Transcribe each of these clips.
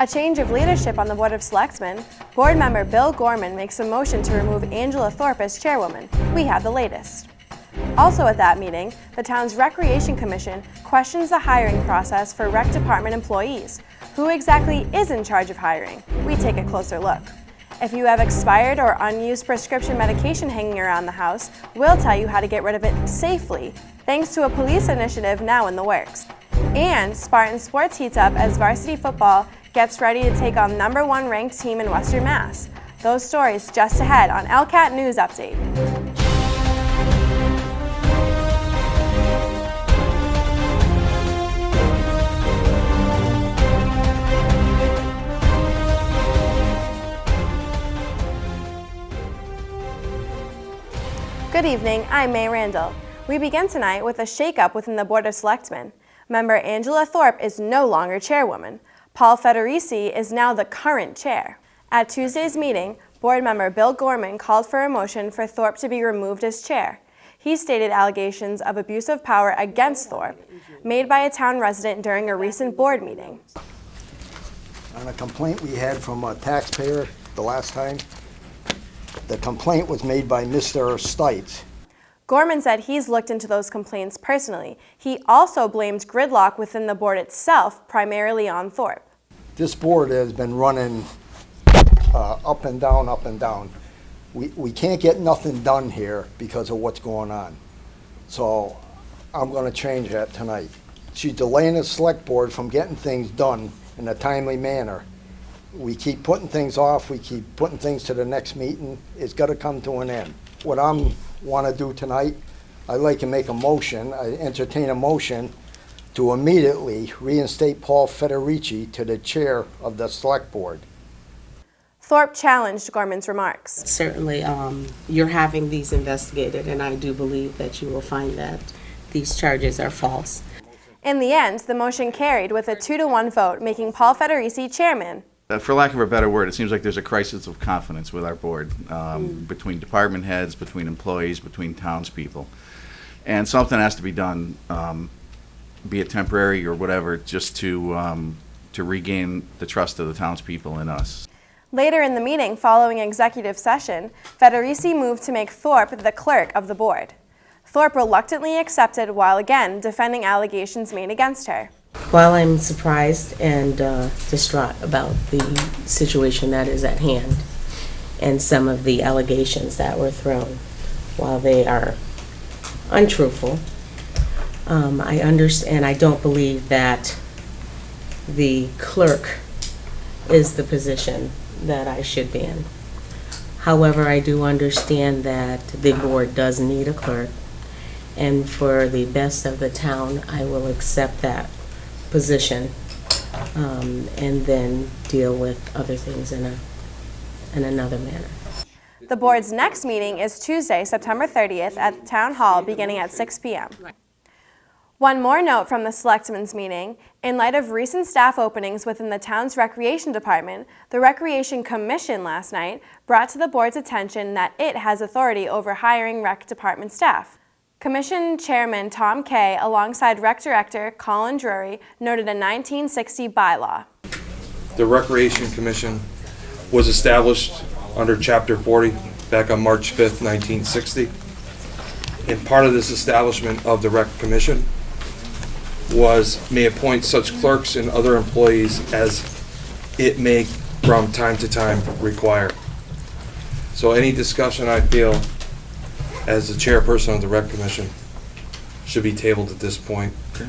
A change of leadership on the Board of Selectmen. Board member Bill Gorman makes a motion to remove Angela Thorpe as chairwoman. We have the latest. Also at that meeting, the town's Recreation Commission questions the hiring process for Rec Department employees. Who exactly is in charge of hiring? We take a closer look. If you have expired or unused prescription medication hanging around the house, we'll tell you how to get rid of it safely, thanks to a police initiative now in the works. And Spartan Sports heats up as varsity football gets ready to take on #1 ranked team in Western Mass. Those stories just ahead on ELCAT News Update. Good evening, I'm May Randall. We begin tonight with a shakeup within the Board of Selectmen. Member Angela Thorpe is no longer chairwoman. Paul Federici is now the current chair. At Tuesday's meeting, board member Bill Gorman called for a motion for Thorpe to be removed as chair. He stated allegations of abuse of power against Thorpe, made by a town resident during a recent board meeting. On a complaint we had from a taxpayer the last time, the complaint was made by Mr. Stites. Gorman said he's looked into those complaints personally. He also blamed gridlock within the board itself, primarily on Thorpe. This board has been running up and down, up and down. We can't get nothing done here because of what's going on. So I'm going to change that tonight. She's delaying the select board from getting things done in a timely manner. We keep putting things off, we keep putting things to the next meeting. It's got to come to an end. What I want to do tonight, I'd like to make a motion, I entertain a motion to immediately reinstate Paul Federici to the chair of the select board. Thorpe challenged Gorman's remarks. Certainly, you're having these investigated, and I do believe that you will find that these charges are false. In the end, the motion carried with a 2-to-1 vote, making Paul Federici chairman. For lack of a better word, it seems like there's a crisis of confidence with our board, between department heads, between employees, between townspeople. And something has to be done, be it temporary or whatever, just to regain the trust of the townspeople in us. Later in the meeting, following executive session, Federici moved to make Thorpe the clerk of the board. Thorpe reluctantly accepted while again defending allegations made against her. While I'm surprised and distraught about the situation that is at hand and some of the allegations that were thrown, while they are untruthful, I understand. I don't believe that the clerk is the position that I should be in. However, I do understand that the board does need a clerk, and for the best of the town, I will accept that position and then deal with other things in another manner. The board's next meeting is Tuesday, September 30th at Town Hall beginning at 6 p.m. One more note from the Selectmen's meeting. In light of recent staff openings within the town's Recreation Department, the Recreation Commission last night brought to the board's attention that it has authority over hiring Rec Department staff. Commission Chairman Tom Kay, alongside Rec Director Colin Drury, noted a 1960 bylaw. The Recreation Commission was established under Chapter 40 back on March 5th, 1960. And part of this establishment of the Rec Commission may appoint such clerks and other employees as it may from time to time require. So any discussion, I feel, as the chairperson of the Rec Commission, should be tabled at this point. Okay.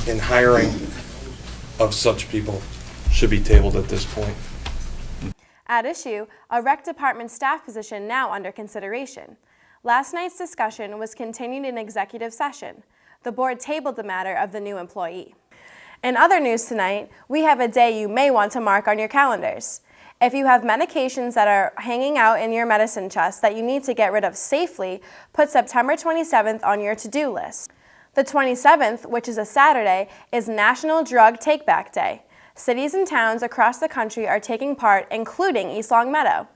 And hiring of such people should be tabled at this point. At issue, a Rec Department staff position now under consideration. Last night's discussion was continued in executive session. The board tabled the matter of the new employee. In other news tonight, we have a day you may want to mark on your calendars. If you have medications that are hanging out in your medicine chest that you need to get rid of safely, put September 27th on your to-do list. The 27th, which is a Saturday, is National Drug Take-Back Day. Cities and towns across the country are taking part, including East Longmeadow.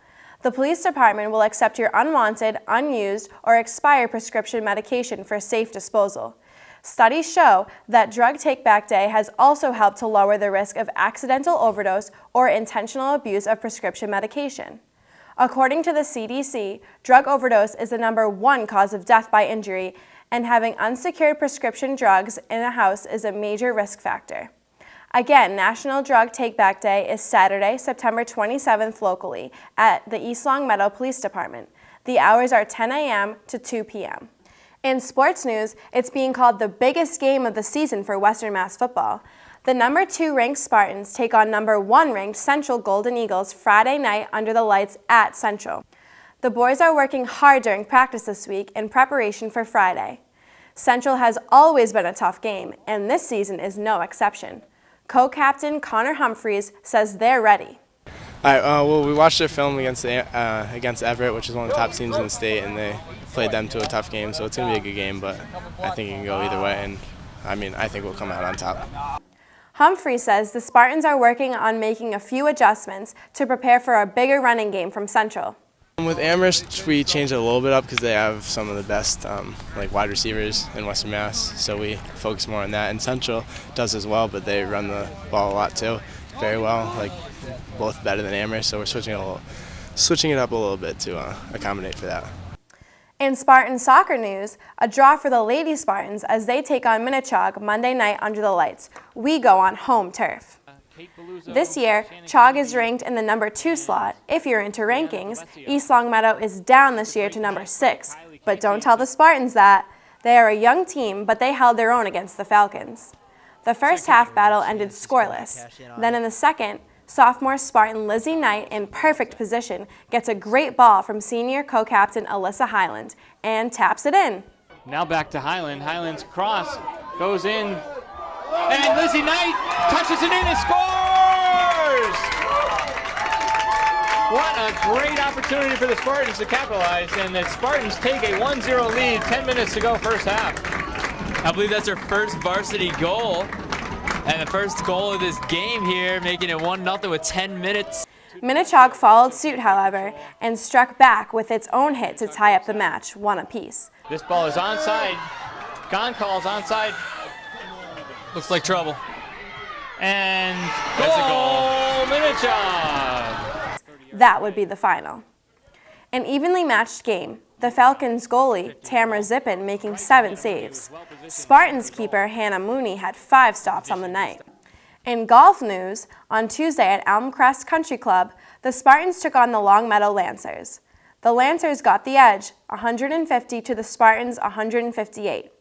The police department will accept your unwanted, unused, or expired prescription medication for safe disposal. Studies show that Drug Take-Back Day has also helped to lower the risk of accidental overdose or intentional abuse of prescription medication. According to the CDC, drug overdose is the #1 cause of death by injury, and having unsecured prescription drugs in a house is a major risk factor. Again, National Drug Take-Back Day is Saturday, September 27th locally at the East Longmeadow Police Department. The hours are 10 a.m. to 2 p.m. In sports news, it's being called the biggest game of the season for Western Mass football. The #2 ranked Spartans take on #1 ranked Central Golden Eagles Friday night under the lights at Central. The boys are working hard during practice this week in preparation for Friday. Central has always been a tough game, and this season is no exception. Co-captain Connor Humphreys says they're ready. All right, well, we watched their film against Everett, which is one of the top teams in the state, and they played them to a tough game, so it's going to be a good game, but I think it can go either way, and I think we'll come out on top. Humphrey says the Spartans are working on making a few adjustments to prepare for a bigger running game from Central. With Amherst, we changed it a little bit up because they have some of the best wide receivers in Western Mass, so we focus more on that. And Central does as well, but they run the ball a lot too, very well, both better than Amherst, so we're switching it up a little bit to accommodate for that. In Spartan soccer news, a draw for the Lady Spartans as they take on Minnechaug Monday night under the lights. We go on home turf. This year, Chaug is ranked in the #2 slot. If you're into rankings, East Longmeadow is down this year to #6. But don't tell the Spartans that. They are a young team, but they held their own against the Falcons. The first half battle ended scoreless. Then in the second, sophomore Spartan Lizzie Knight, in perfect position, gets a great ball from senior co-captain Alyssa Highland and taps it in. Now back to Highland. Highland's cross goes in, and Lizzie Knight touches it in and scores! What a great opportunity for the Spartans to capitalize, and the Spartans take a 1-0 lead, 10 minutes to go first half. I believe that's her first varsity goal, and the first goal of this game here, making it 1-0 with 10 minutes. Minnechaug followed suit, however, and struck back with its own hit to tie up the match, 1 apiece. This ball is onside. Gon calls onside. Looks like trouble. And That's a goal. Minnechaug! That would be the final. An evenly matched game, the Falcons' goalie, Tamara Zippin, making 7 saves. Spartans keeper Hannah Mooney had 5 stops on the night. In golf news, on Tuesday at Elm Crest Country Club, the Spartans took on the Longmeadow Lancers. The Lancers got the edge, 150 to the Spartans' 158.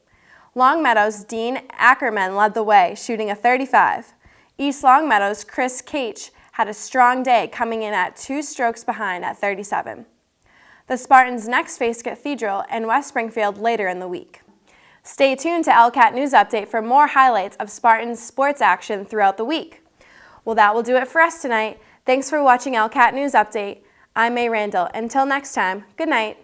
Longmeadow's Dean Ackerman led the way, shooting a 35. East Longmeadow's Chris Cage had a strong day, coming in at 2 strokes behind at 37. The Spartans next face Cathedral and West Springfield later in the week. Stay tuned to ELCAT News Update for more highlights of Spartans sports action throughout the week. Well, that will do it for us tonight. Thanks for watching ELCAT News Update. I'm May Randall. Until next time, good night.